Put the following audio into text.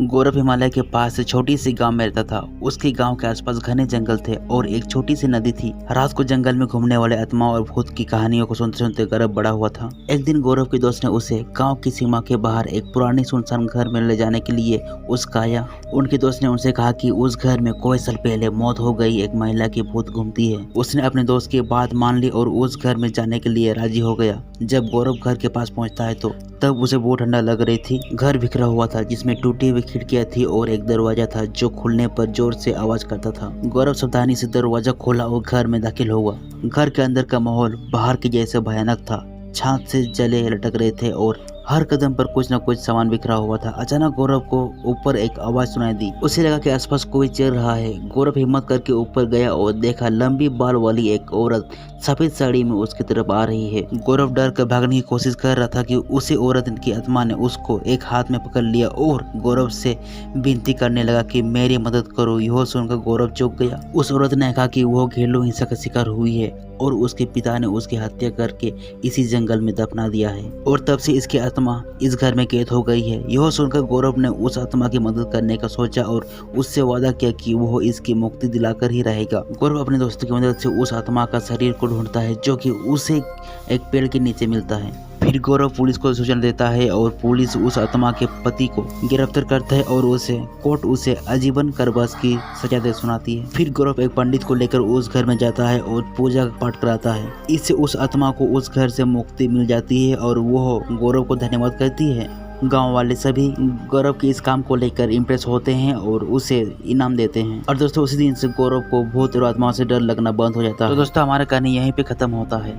गौरव हिमालय के पास छोटी सी गांव में रहता था। उसके गांव के आसपास घने जंगल थे और एक छोटी सी नदी थी। रात को जंगल में घूमने वाले आत्मा और भूत की कहानियों को सुनते सुनते गौरव बड़ा हुआ था। एक दिन गौरव के दोस्त ने उसे गांव की सीमा के बाहर एक पुरानी सुनसान घर में ले जाने के लिए उसका आया। उनके दोस्त ने उनसे कहा कि उस घर में कोई साल पहले मौत हो गई एक महिला की भूत घूमती है। उसने अपने दोस्त की बात मान ली और उस घर में जाने के लिए राजी हो गया। जब गौरव घर के पास पहुंचता है तो तब उसे बहुत ठंडा लग रही थी। घर बिखरा हुआ था जिसमें टूटी हुई खिड़कियां थी और एक दरवाजा था जो खुलने पर जोर से आवाज करता था। गौरव सावधानी से दरवाजा खोला और घर में दाखिल हुआ। घर के अंदर का माहौल बाहर के जैसे भयानक था। छात से जले लटक रहे थे और हर कदम पर कुछ न कुछ सामान बिखरा हुआ था। अचानक गौरव को ऊपर एक आवाज सुनाई दी। उसे लगा कि आसपास कोई चल रहा है। गौरव हिम्मत करके ऊपर गया और देखा लंबी बाल वाली एक औरत सफेद साड़ी में उसकी तरफ आ रही है। गौरव डर कर भागने की कोशिश कर रहा था कि उसी औरत की आत्मा ने उसको एक हाथ में पकड़ लिया और गौरव से विनती करने लगा कि मेरी मदद करो। यह सुनकर गौरव चौंक गया। उस औरत ने कहा कि वो घरेलू हिंसा का शिकार हुई है और उसके पिता ने उसकी हत्या करके इसी जंगल में दफना दिया है और तब से इसकी आत्मा इस घर में कैद हो गई है। यह सुनकर गौरव ने उस आत्मा की मदद करने का सोचा और उससे वादा किया कि वो इसकी मुक्ति दिलाकर ही रहेगा। गौरव अपने दोस्तों की मदद से उस आत्मा का शरीर को ढूंढता है जो कि उसे एक पेड़ के नीचे मिलता है। फिर गौरव पुलिस को सूचना देता है और पुलिस उस आत्मा के पति को गिरफ्तार करता है और कोर्ट उसे आजीवन कारावास की सजा सुनाती है। फिर गौरव एक पंडित को लेकर उस घर में जाता है और पूजा पाठ कराता है। इससे उस आत्मा को उस घर से मुक्ति मिल जाती है और वो गौरव को धन्यवाद करती है। गांव वाले सभी गौरव के इस काम को लेकर इम्प्रेस होते हैं और उसे इनाम देते हैं। और दोस्तों उसी दिन से गौरव को भूत और आत्माओं से डर लगना बंद हो जाता है। तो दोस्तों हमारा कहानी यहीं पे खत्म होता है।